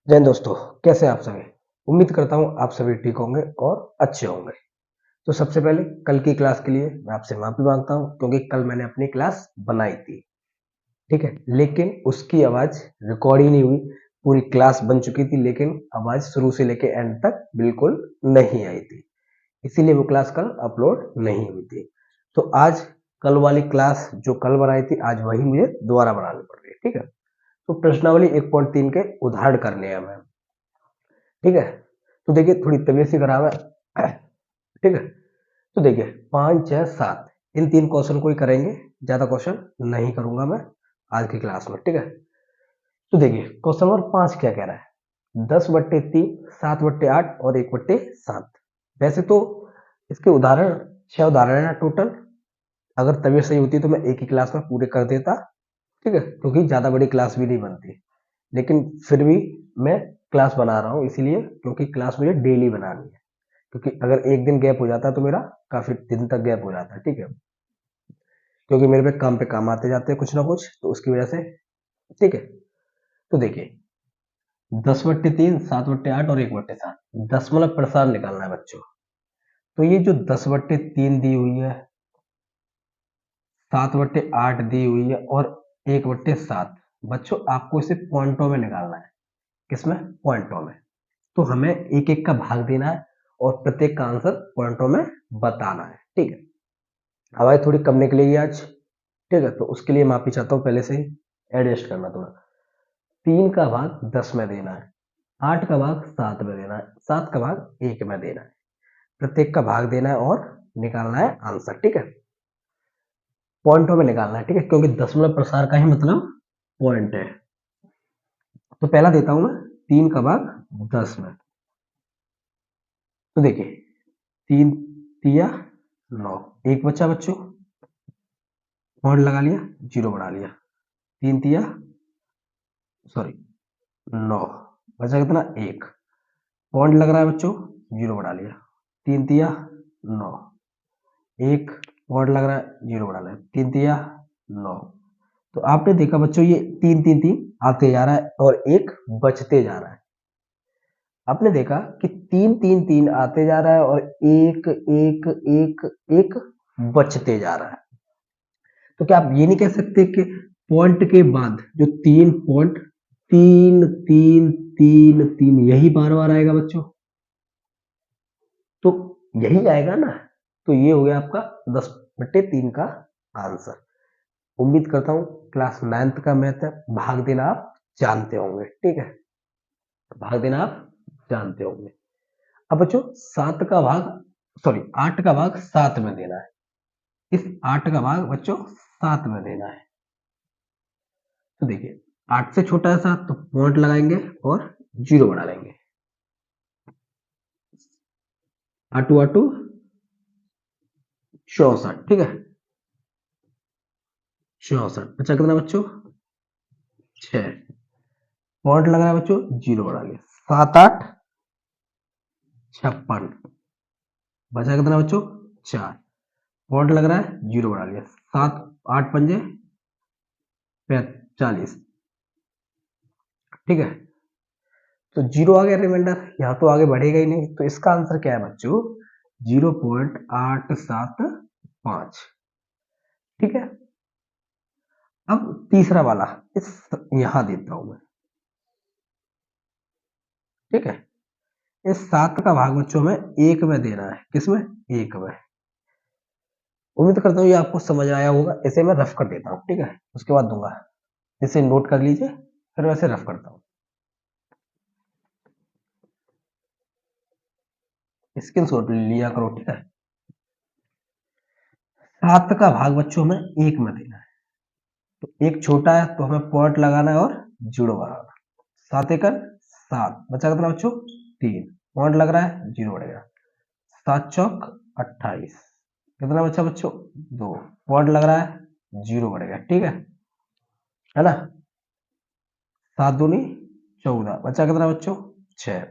जय हिंद दोस्तों, कैसे हैं आप सभी। उम्मीद करता हूँ आप सभी ठीक होंगे और अच्छे होंगे। तो सबसे पहले कल की क्लास के लिए मैं आपसे माफी मांगता हूँ क्योंकि कल मैंने अपनी क्लास बनाई थी, ठीक है, लेकिन उसकी आवाज रिकॉर्ड ही नहीं हुई। पूरी क्लास बन चुकी थी लेकिन आवाज शुरू से लेके एंड तक बिल्कुल नहीं आई थी, इसीलिए वो क्लास कल अपलोड नहीं हुई थी। तो आज कल वाली क्लास जो कल बनाई थी आज वही मुझे दोबारा बनानी पड़ रही है, ठीक है। तो प्रश्नावली 1.3 के उदाहरण करने हैं हमें, ठीक है। तो देखिए थोड़ी तबीयत सी खराब है, ठीक है। तो देखिए 5 6 7 इन 3 क्वेश्चन को ही करेंगे, ज्यादा क्वेश्चन नहीं करूंगा मैं आज की क्लास में, ठीक है। तो देखिए क्वेश्चन नंबर 5 क्या कह रहा है, 10/3, 7/8 और 1/7। वैसे तो इसके उदाहरण 6 उदाहरण है टोटल। अगर तबीयत सही होती तो मैं एक ही क्लास में पूरे कर देता, ठीक है, क्योंकि ज्यादा बड़ी क्लास भी नहीं बनती। लेकिन फिर भी मैं क्लास बना रहा हूँ इसीलिए क्योंकि क्लास मुझे डेली बनानी है, क्योंकि अगर एक दिन गैप हो जाता है तो मेरा काफी दिन तक गैप हो जाता है, ठीक है। क्योंकि मेरे पे काम आते जाते हैं कुछ ना कुछ, तो उसकी वजह से, ठीक है। तो देखिए 10/3, 7/8 और 1/7 दशमलव प्रसार निकालना है बच्चों। तो ये जो 10/3 दी हुई है, 7/8 दी हुई है और 1/7, बच्चों आपको इसे पॉइंटों में निकालना है। किसमें? पॉइंटों में। तो हमें एक एक का भाग देना है और प्रत्येक का आंसर पॉइंटों में बताना है, ठीक है। हवाई थोड़ी कम निकलेगी आज, ठीक है, तो उसके लिए माफी चाहता हूँ पहले से ही, एडजस्ट करना थोड़ा। 3 का भाग 10 में देना है, 8 का भाग 7 में देना है, 7 का भाग 1 में देना है। प्रत्येक का भाग देना है और निकालना है आंसर, ठीक है। पॉइंटों में निकालना है, ठीक है, क्योंकि दशमलव प्रसार का ही मतलब पॉइंट है। तो पहला देता हूं मैं 3 का भाग 10 में। तो देखिए 3 तिया 9, एक बच्चा बच्चों, पॉइंट लगा लिया, जीरो बना लिया। 3 तिया सॉरी 9, बचा कितना? एक। पॉइंट लग रहा है बच्चों, जीरो बना लिया। 3 तिया 9, एक। पॉइंट लग रहा है, जीरो बना लिया। 3 तिया 9। तो आपने देखा बच्चों ये 3 3 3 आते जा रहा है और एक बचते जा रहा है। आपने देखा कि 3 3 3 आते जा रहा है और एक एक एक एक बचते जा रहा है। तो क्या आप ये नहीं कह सकते कि पॉइंट के बाद जो 3 पॉइंट, 3 3 3 3 यही बार बार आएगा बच्चों? तो यही आएगा ना। तो ये हो गया आपका 10/3 का आंसर। उम्मीद करता हूं क्लास 9th का मैथ है, भाग देना आप जानते होंगे, ठीक है। भाग देना आप जानते होंगे। अब बच्चों 8 का भाग 7 में देना है। इस 8 का भाग बच्चों 7 में देना है। तो देखिए 8 से छोटा है 7 तो पॉइंट लगाएंगे और जीरो बना लेंगे। आटू आटू 64, ठीक है। 64 बचा कितना बच्चों? 6। पॉइंट लग रहा है बच्चों, जीरो बना लिया। 7 8 56, बचा कितना बच्चों? 4। पॉइंट लग रहा है, जीरो बना लिया। 7 8 पंजे 45, ठीक है। तो जीरो आ गया रिमाइंडर, यहां तो आगे बढ़ेगा ही नहीं, तो इसका आंसर क्या है बच्चों? 0.875, ठीक है। अब तीसरा वाला इस यहां देता हूं मैं, ठीक है। इस 7 का भाग बच्चों में 1 में देना है। किसमें? 1 में। उम्मीद करता हूँ ये आपको समझ आया होगा। इसे मैं रफ कर देता हूँ, ठीक है, उसके बाद दूंगा। इसे नोट कर लीजिए, फिर वैसे रफ करता हूँ। स्क्रीन शॉट लिया करो, ठीक है। 7 का भाग बच्चों में 1 में देना है। तो एक छोटा है तो हमें पॉइंट लगाना है और जीरो बनाना। 7 एकड़ 7, बचा कितना बच्चों? 3। पॉइंट लग रहा है, जीरो बढ़ेगा। 7 चौक 28, कितना बचा बच्चों? 2। पॉइंट लग रहा है, जीरो बढ़ेगा, ठीक है ना। 7 दूनी 14, बचा कितना बच्चों? 6।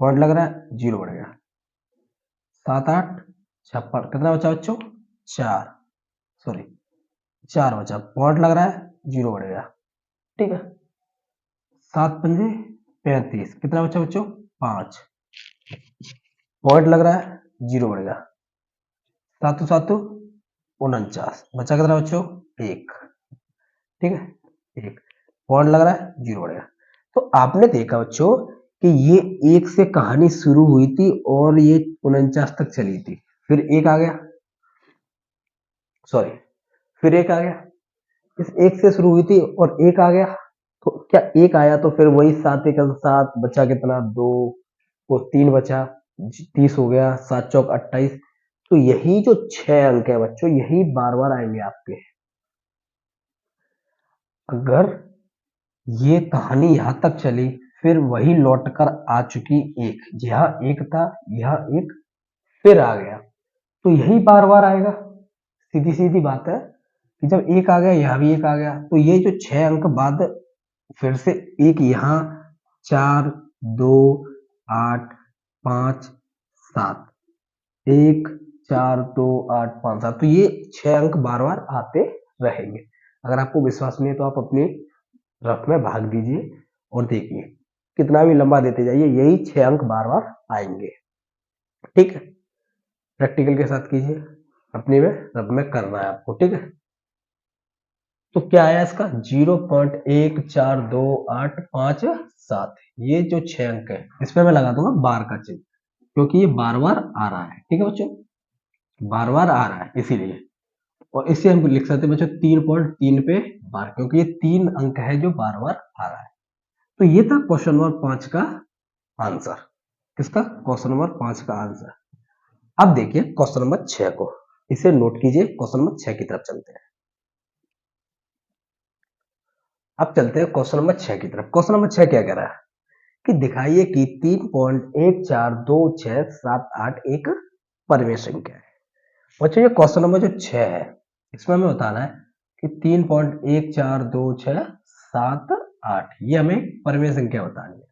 पॉइंट लग रहा है, जीरो बढ़ेगा। 7 8 56, कितना बचा बच्चों? 4, सॉरी 4 बचा। पॉइंट लग रहा है, जीरो बढ़ेगा, ठीक है। 7 पंजे 35 कितना बचा बच्चों 5 पॉइंट लग रहा है 0 बढ़ेगा 7 7 49 बचा कितना बच्चों 1 ठीक है 1 पॉइंट लग रहा है 0 बढ़ेगा। तो आपने देखा बच्चों कि ये 1 से कहानी शुरू हुई थी और ये 49 तक चली थी, फिर 1 आ गया, सॉरी फिर 1 आ गया, इस 1 से शुरू हुई थी और 1 आ गया, तो क्या 1 आया तो फिर वही 7 1 7 बचा कितना 2 वो 3 बचा 30 हो गया 7 चौक 28। तो यही जो 6 अंक है बच्चों यही बार बार आएंगे आपके। अगर ये कहानी यहां तक चली फिर वही लौट कर आ चुकी 1, यहाँ 1 था यहाँ 1 फिर आ गया, तो यही बार बार आएगा। सीधी सीधी बात है कि जब 1 आ गया यहाँ भी 1 आ गया, तो ये जो 6 अंक बाद फिर से 1 यहाँ 4 2 8 5 7 1 4 2 8 5 7, तो ये 6 अंक बार बार आते रहेंगे। अगर आपको विश्वास नहीं है तो आप अपनी रफ में भाग दीजिए और देखिए कितना भी लंबा देते जाइए यही 6 अंक बार बार आएंगे। ठीक है, प्रैक्टिकल के साथ कीजिए, अपने में रफ में करना है आपको। ठीक है, तो क्या आया इसका 0.142857, ये जो 6 अंक है इसमें मैं लगा दूंगा बार का चिन्ह क्योंकि ये बार बार आ रहा है। ठीक है बच्चों, बार बार आ रहा है इसीलिए, और इसे हम लिख सकते हैं बच्चों 3.3 पे बार, क्योंकि ये 3 अंक है जो बार बार आ रहा है। तो ये था क्वेश्चन नंबर 5 का आंसर। किसका? क्वेश्चन नंबर 5 का आंसर। अब देखिए क्वेश्चन नंबर 6 को, इसे नोट कीजिए, क्वेश्चन नंबर 6 की तरफ चलते हैं। अब चलते हैं क्वेश्चन नंबर 6 की तरफ। क्वेश्चन नंबर 6 क्या कह रहा है कि दिखाइए कि 3.142678 एक परमेय संख्या है। बच्चों ये क्वेश्चन नंबर जो 6 है इसमें हमें बताना है कि 3.142678 ये हमें परमेय संख्या बतानी है।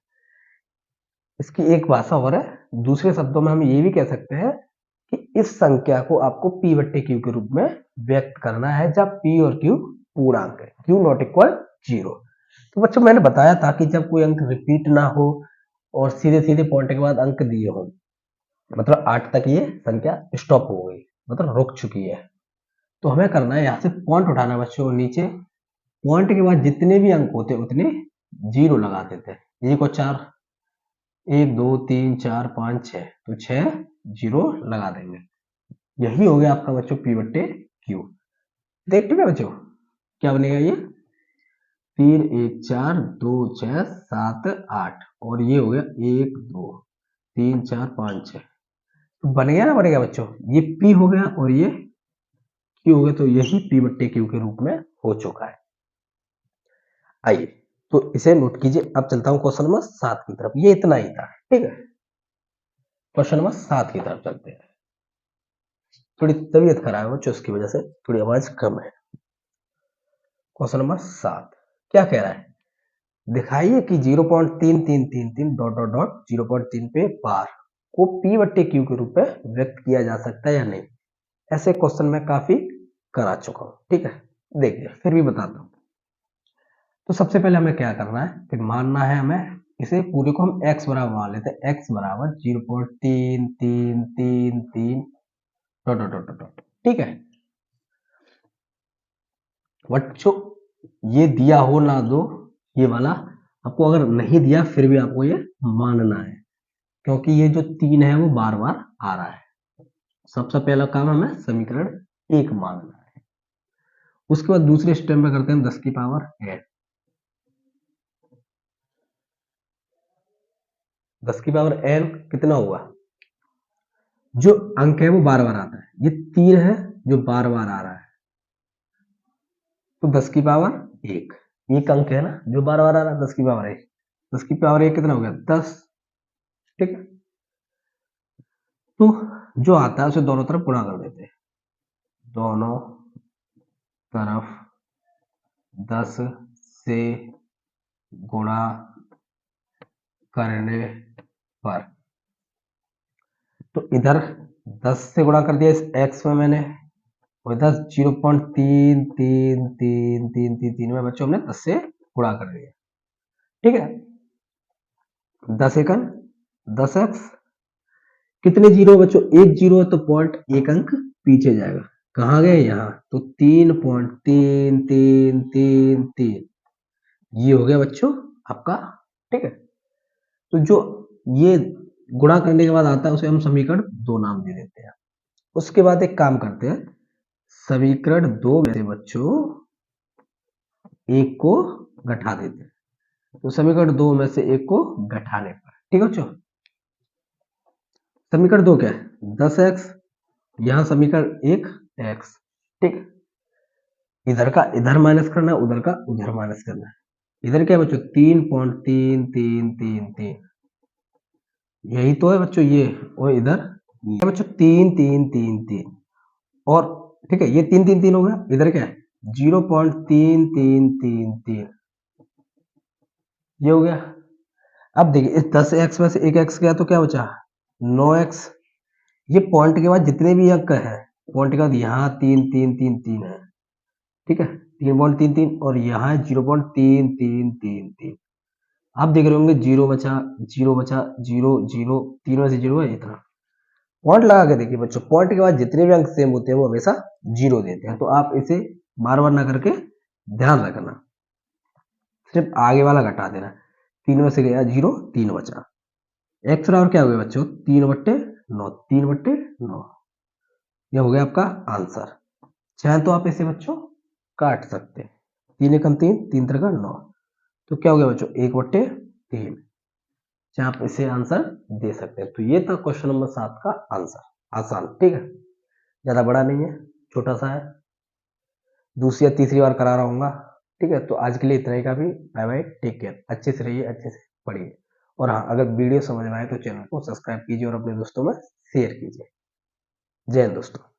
इसकी एक भाषा और है, दूसरे शब्दों में हम ये भी कह सकते हैं कि इस संख्या को आपको p बट्टे क्यू के रूप में व्यक्त करना है जब p और q पूर्णांक है, q नॉट इक्वल 0। तो बच्चों मैंने बताया था कि जब कोई अंक रिपीट ना हो और सीधे सीधे पॉइंट के बाद अंक दिए हो, मतलब 8 तक ये संख्या स्टॉप हो गई, मतलब रुक चुकी है, तो हमें करना है यहाँ से पॉइंट उठाना बच्चों, नीचे पॉइंट के बाद जितने भी अंक होते उतने 0 लगा देते हैं। ये को 4 1 2 3 4 5 6, तो 6 0 लगा देंगे। यही हो गया आपका बच्चों p बट्टे क्यू। देखते हैं बच्चों क्या बनेगा, ये 3 1 4 2 6 7 8 और ये हो गया 1 2 3 4 5 6, तो बन गया ना, बनेगा बच्चों, ये p हो गया और ये q हो गया, तो यही p बट्टे क्यू के रूप में हो चुका है। आइए तो इसे नोट कीजिए। अब चलता हूं क्वेश्चन नंबर 7 की तरफ। ये इतना ही था, ठीक है। क्वेश्चन नंबर 7 की तरफ चलते हैं। थोड़ी तबीयत खराब है बच्चों, उसकी वजह से थोड़ी आवाज कम है। क्वेश्चन नंबर 7 क्या कह रहा है, दिखाइए कि 0.3333 डॉट डॉट डॉट 0.3 पे बार को p बट्टे क्यू के रूप में व्यक्त किया जा सकता है या नहीं। ऐसे क्वेश्चन मैं काफी करा चुका हूं, ठीक है। देखिए फिर भी बताता हूं। तो सबसे पहले हमें क्या करना है, फिर मानना है हमें इसे पूरे को हम x बराबर मान लेते हैं, x बराबर 0.3333 डॉट डॉट डॉट डॉट, ठीक है। बच्चों ये दिया हो ना दो, ये वाला आपको अगर नहीं दिया फिर भी आपको ये मानना है, क्योंकि ये जो 3 है वो बार बार आ रहा है। सबसे पहला काम हमें समीकरण 1 मानना है। उसके बाद दूसरे स्टेप में करते हैं 10 की पावर 8। 10 की पावर n कितना हुआ, जो अंक है वो बार बार आता है, ये 3 है जो बार बार आ रहा है, तो 10 की पावर 1 एक अंक है ना जो बार बार आ रहा है, 10 की पावर 1, 10 की पावर 1 कितना हो गया 10, ठीक है। तो जो आता है उसे दोनों तरफ गुणा कर देते हैं, दोनों तरफ 10 से गुणा करने पर, तो इधर 10 से गुणा कर दिया इस x में मैंने, और इधर 0.333333 में बच्चों हमने 10 से गुणा कर दिया, ठीक है। 10 एकम 10x, कितने जीरो बच्चों, एक जीरो है तो पॉइंट एक अंक पीछे जाएगा, कहाँ गए यहाँ, तो 3.3333, ये हो गया बच्चों आपका, ठीक है। तो जो ये गुणा करने के बाद आता है उसे हम समीकरण 2 नाम दे देते हैं। उसके बाद एक काम करते हैं, समीकरण 2 में से बच्चों एक को घटा देते हैं, तो समीकरण 2 में से एक को घटाने पर, ठीक है बच्चों। समीकरण 2 क्या है, 10x, यहां समीकरण 1 x, ठीक, इधर का इधर माइनस करना है, उधर का उधर माइनस करना है। इधर क्या है बच्चों, 3.3333, यही तो है बच्चों ये, और इधर ये बच्चों 3.333, और ठीक है ये 3 3 3 हो गया, इधर क्या है 0.3333, ये हो गया। अब देखिए इस 10x में से एक x गया तो क्या बचा 9x, ये पॉइंट के बाद जितने भी अंक है, पॉइंट के बाद यहाँ 3 3 3 3 है, ठीक है 3.33, और यहाँ 0.3333, आप देख रहे होंगे जीरो बचा, जीरो बचा, जीरो जीरो, तीन में से जीरो है इतना, पॉइंट लगा के देखिए बच्चों, पॉइंट के बाद जितने भी अंक सेम होते हैं वो हमेशा जीरो देते हैं, तो आप इसे बार बार ना करके ध्यान रखना, सिर्फ आगे वाला घटा देना, 3 में से गया जीरो, 3 बचा, एक्स बराबर क्या हो गया बच्चों 3/9, 3/9, ये हो गया आपका आंसर। चाहे तो आप इसे बच्चों काट सकते हैं, 3 एकम 3, 3 त्रिका 9, तो क्या हो गया बच्चों 1/3, चाहे आप इसे आंसर दे सकते हैं। तो ये था क्वेश्चन नंबर 7 का आंसर, आसान, ठीक है, ज्यादा बड़ा नहीं है, छोटा सा है, दूसरी या तीसरी बार करा रहा हूँ, ठीक है। तो आज के लिए इतना ही काफी, बाय बाय, टेक केयर, अच्छे से रहिए, अच्छे से पढ़िए, और हाँ अगर वीडियो समझ में आए तो चैनल को सब्सक्राइब कीजिए और अपने दोस्तों में शेयर कीजिए। जय हिंद दोस्तों।